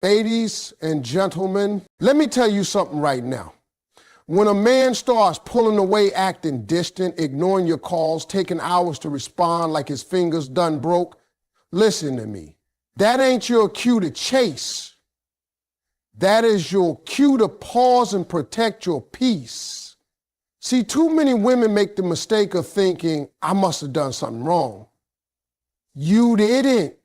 Ladies and gentlemen, let me tell you something right now. When a man starts pulling away, acting distant, ignoring your calls, taking hours to respond like his fingers done broke, listen to me. That ain't your cue to chase. That is your cue to pause and protect your peace. See, too many women make the mistake of thinking, I must have done something wrong. You didn't.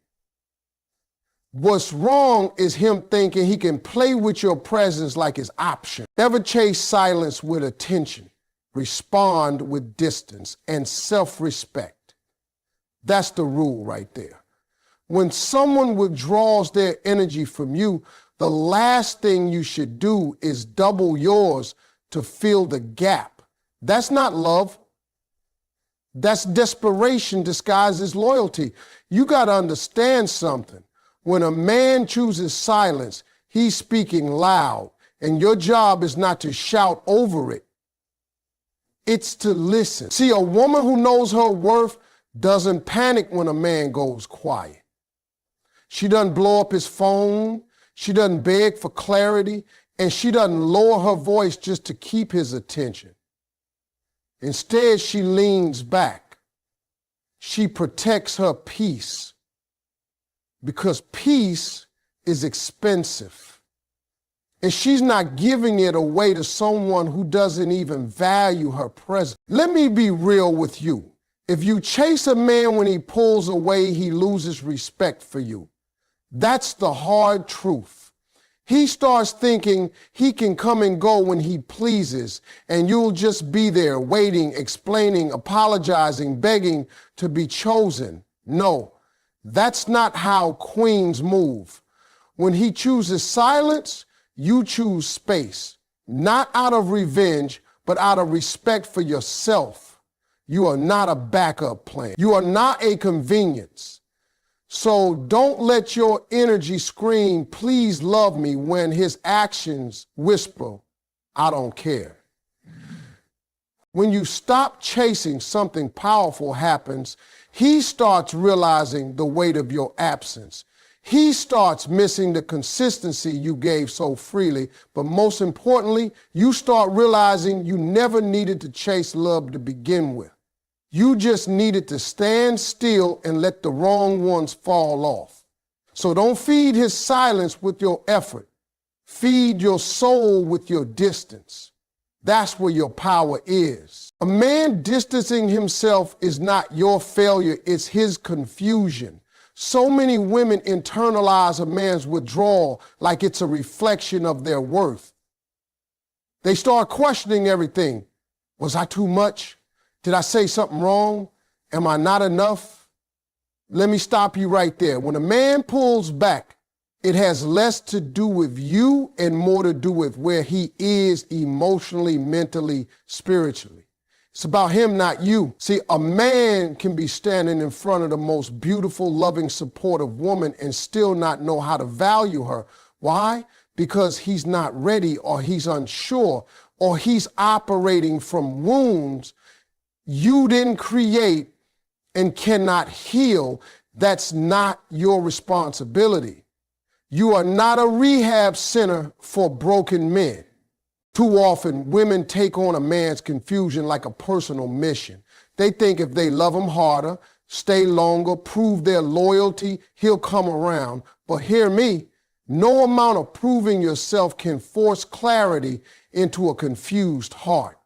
What's wrong is him thinking he can play with your presence like his option. Never chase silence with attention. Respond with distance and self-respect. That's the rule right there. When someone withdraws their energy from you, the last thing you should do is double yours to fill the gap. That's not love. That's desperation disguised as loyalty. You got to understand something. When a man chooses silence, he's speaking loud, and your job is not to shout over it. It's to listen. See, a woman who knows her worth doesn't panic when a man goes quiet. She doesn't blow up his phone. She doesn't beg for clarity, and she doesn't lower her voice just to keep his attention. Instead, she leans back. She protects her peace. Because peace is expensive. And she's not giving it away to someone who doesn't even value her presence. Let me be real with you. If you chase a man when he pulls away, he loses respect for you. That's the hard truth. He starts thinking he can come and go when he pleases, and you'll just be there waiting, explaining, apologizing, begging to be chosen. No. That's not how queens move. When he chooses silence, you choose space, not out of revenge, but out of respect for yourself. You are not a backup plan. You are not a convenience. So don't let your energy scream, please love me, when his actions whisper, I don't care. When you stop chasing, something powerful happens. He starts realizing the weight of your absence. He starts missing the consistency you gave so freely. But most importantly, you start realizing you never needed to chase love to begin with. You just needed to stand still and let the wrong ones fall off. So don't feed his silence with your effort. Feed your soul with your distance. That's where your power is. A man distancing himself is not your failure, it's his confusion. So many women internalize a man's withdrawal like it's a reflection of their worth. They start questioning everything. Was I too much? Did I say something wrong? Am I not enough? Let me stop you right there. When a man pulls back, it has less to do with you and more to do with where he is emotionally, mentally, spiritually. It's about him, not you. See, a man can be standing in front of the most beautiful, loving, supportive woman and still not know how to value her. Why? Because he's not ready, or he's unsure, or he's operating from wounds you didn't create and cannot heal. That's not your responsibility. You are not a rehab center for broken men. Too often, women take on a man's confusion like a personal mission. They think if they love him harder, stay longer, prove their loyalty, he'll come around. But hear me, no amount of proving yourself can force clarity into a confused heart.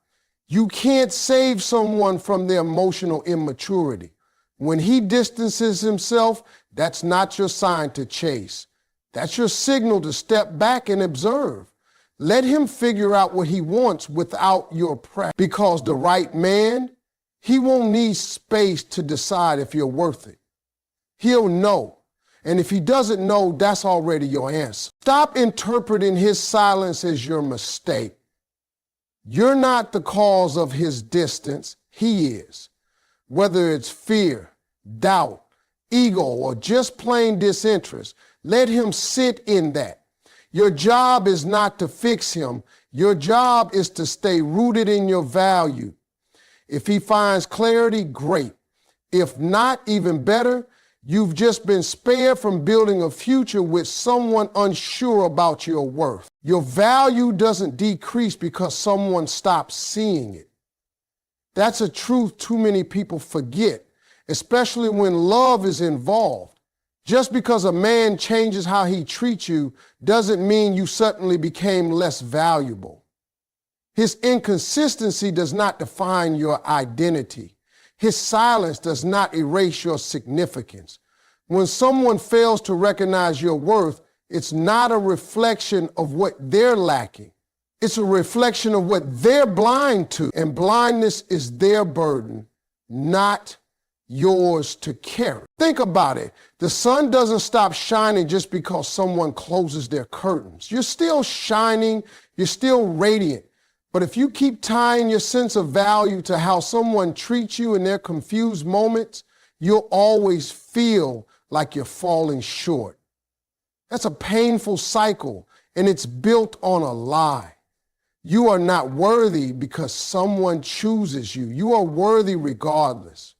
You can't save someone from their emotional immaturity. When he distances himself, that's not your sign to chase. That's your signal to step back and observe. Let him figure out what he wants without your pressure. Because the right man, he won't need space to decide if you're worth it. He'll know. And if he doesn't know, that's already your answer. Stop interpreting his silence as your mistake. You're not the cause of his distance. He is. Whether it's fear, doubt, ego, or just plain disinterest, let him sit in that. Your job is not to fix him. Your job is to stay rooted in your value. If he finds clarity, great. If not, even better, You've just been spared from building a future with someone unsure about your worth. Your value doesn't decrease because someone stops seeing it. That's a truth too many people forget, especially when love is involved. Just because a man changes how he treats you doesn't mean you suddenly became less valuable. His inconsistency does not define your identity. His silence does not erase your significance. When someone fails to recognize your worth, it's not a reflection of what they're lacking. It's a reflection of what they're blind to, and blindness is their burden, not yours to carry. Think about it. The sun doesn't stop shining just because someone closes their curtains. You're still shining, you're still radiant. But if you keep tying your sense of value to how someone treats you in their confused moments, you'll always feel like you're falling short. That's a painful cycle, and it's built on a lie. You are not worthy because someone chooses you. You are worthy regardless.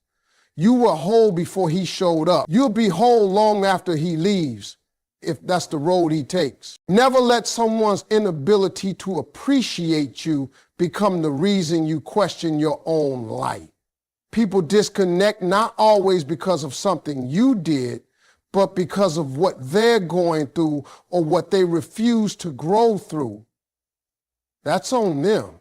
You were whole before he showed up. You'll be whole long after he leaves, if that's the road he takes. Never let someone's inability to appreciate you become the reason you question your own light. People disconnect not always because of something you did, but because of what they're going through or what they refuse to grow through. That's on them.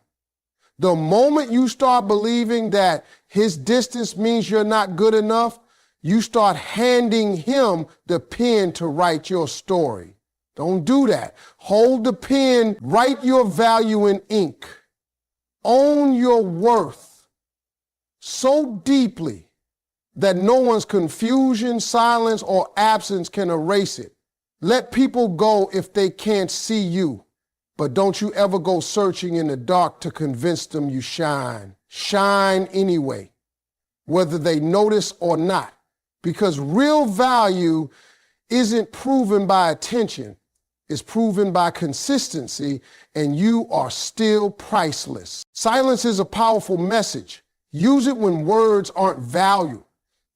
The moment you start believing that his distance means you're not good enough, you start handing him the pen to write your story. Don't do that. Hold the pen, write your value in ink. Own your worth so deeply that no one's confusion, silence, or absence can erase it. Let people go if they can't see you, but don't you ever go searching in the dark to convince them you shine. Shine anyway, whether they notice or not. Because real value isn't proven by attention, it's proven by consistency, and you are still priceless. Silence is a powerful message. Use it when words aren't valued.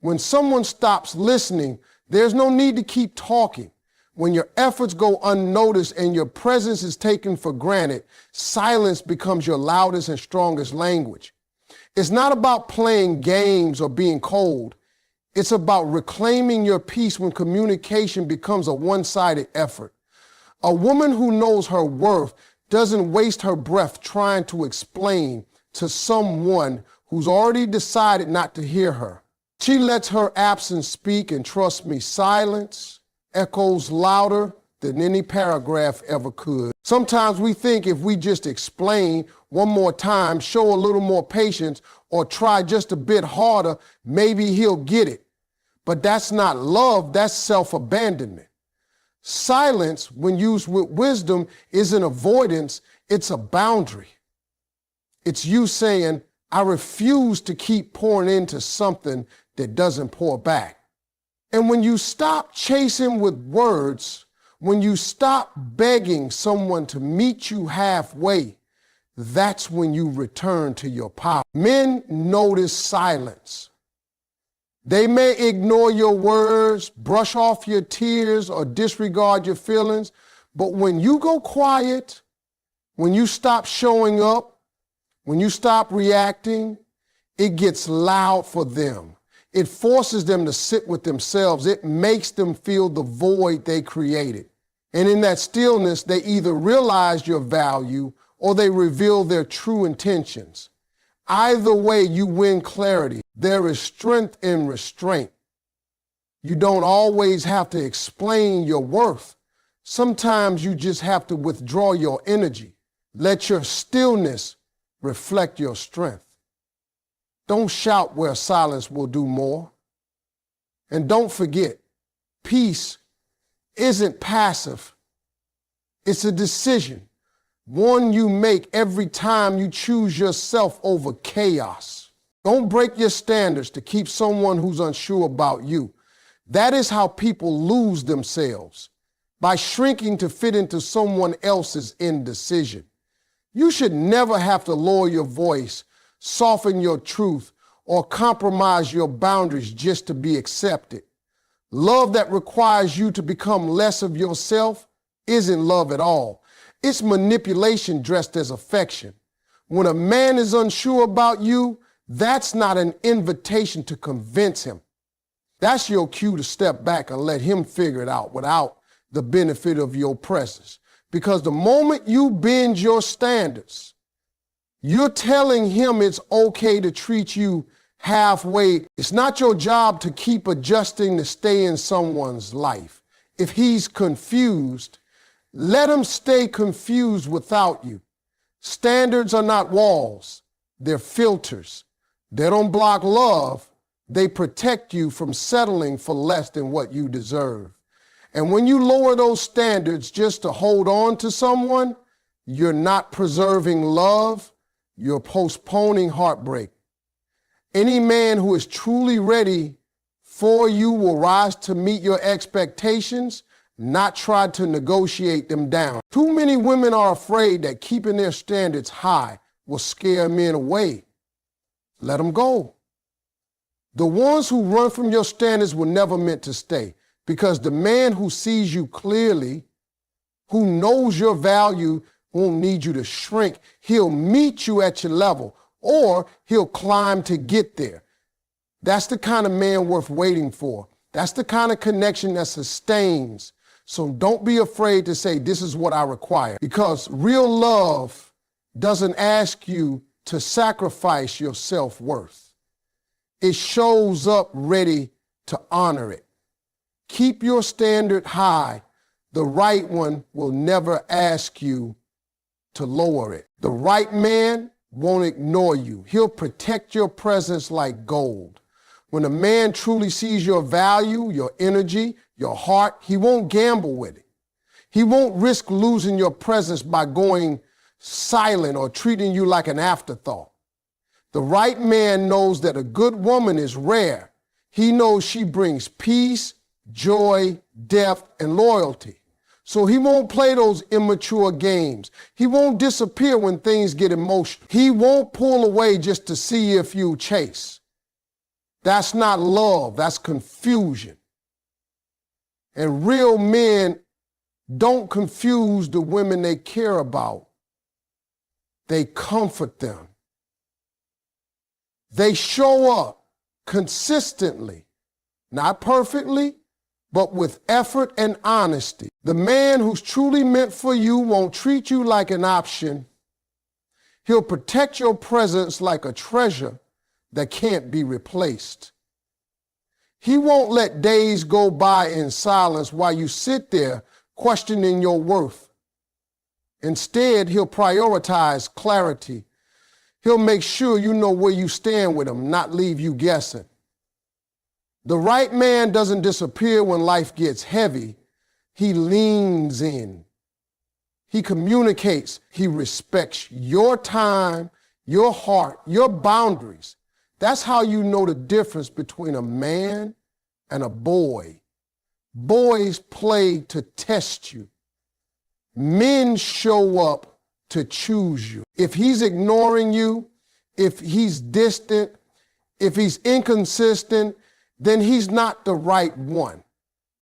When someone stops listening, there's no need to keep talking. When your efforts go unnoticed and your presence is taken for granted, silence becomes your loudest and strongest language. It's not about playing games or being cold. It's about reclaiming your peace when communication becomes a one-sided effort. A woman who knows her worth doesn't waste her breath trying to explain to someone who's already decided not to hear her. She lets her absence speak, and trust me, silence echoes louder than any paragraph ever could. Sometimes we think if we just explain one more time, show a little more patience, or try just a bit harder, maybe he'll get it. But that's not love, that's self-abandonment. Silence, when used with wisdom, isn't avoidance, it's a boundary. It's you saying, I refuse to keep pouring into something that doesn't pour back. And when you stop chasing with words, when you stop begging someone to meet you halfway, that's when you return to your power. Men notice silence. They may ignore your words, brush off your tears, or disregard your feelings, but when you go quiet, when you stop showing up, when you stop reacting, it gets loud for them. It forces them to sit with themselves. It makes them feel the void they created. And in that stillness, they either realize your value or they reveal their true intentions. Either way, you win clarity. There is strength in restraint. You don't always have to explain your worth. Sometimes you just have to withdraw your energy. Let your stillness reflect your strength. Don't shout where silence will do more. And don't forget, peace isn't passive. It's a decision, one you make every time you choose yourself over chaos. Don't break your standards to keep someone who's unsure about you. That is how people lose themselves, by shrinking to fit into someone else's indecision. You should never have to lower your voice, soften your truth, or compromise your boundaries just to be accepted. Love that requires you to become less of yourself isn't love at all. It's manipulation dressed as affection. When a man is unsure about you, that's not an invitation to convince him. That's your cue to step back and let him figure it out without the benefit of your presence. Because the moment you bend your standards, you're telling him it's okay to treat you halfway. It's not your job to keep adjusting to stay in someone's life. If he's confused, let him stay confused without you. Standards are not walls, they're filters. They don't block love, they protect you from settling for less than what you deserve. And when you lower those standards just to hold on to someone, you're not preserving love, you're postponing heartbreak. Any man who is truly ready for you will rise to meet your expectations, not try to negotiate them down. Too many women are afraid that keeping their standards high will scare men away. Let them go. The ones who run from your standards were never meant to stay, because the man who sees you clearly, who knows your value, won't need you to shrink. He'll meet you at your level, or he'll climb to get there. That's the kind of man worth waiting for. That's the kind of connection that sustains. So don't be afraid to say, this is what I require, because real love doesn't ask you to sacrifice your self-worth. It shows up ready to honor it. Keep your standard high. The right one will never ask you to lower it. The right man won't ignore you. He'll protect your presence like gold. When a man truly sees your value, your energy, your heart, he won't gamble with it. He won't risk losing your presence by going silent or treating you like an afterthought. The right man knows that a good woman is rare. He knows she brings peace, joy, depth, and loyalty. So he won't play those immature games. He won't disappear when things get emotional. He won't pull away just to see if you chase. That's not love, that's confusion. And real men don't confuse the women they care about. They comfort them. They show up consistently, not perfectly, but with effort and honesty. The man who's truly meant for you won't treat you like an option. He'll protect your presence like a treasure that can't be replaced. He won't let days go by in silence while you sit there questioning your worth. Instead, he'll prioritize clarity. He'll make sure you know where you stand with him, not leave you guessing. The right man doesn't disappear when life gets heavy. He leans in. He communicates. He respects your time, your heart, your boundaries. That's how you know the difference between a man and a boy. Boys play to test you. Men show up to choose you. If he's ignoring you, if he's distant, if he's inconsistent, then he's not the right one.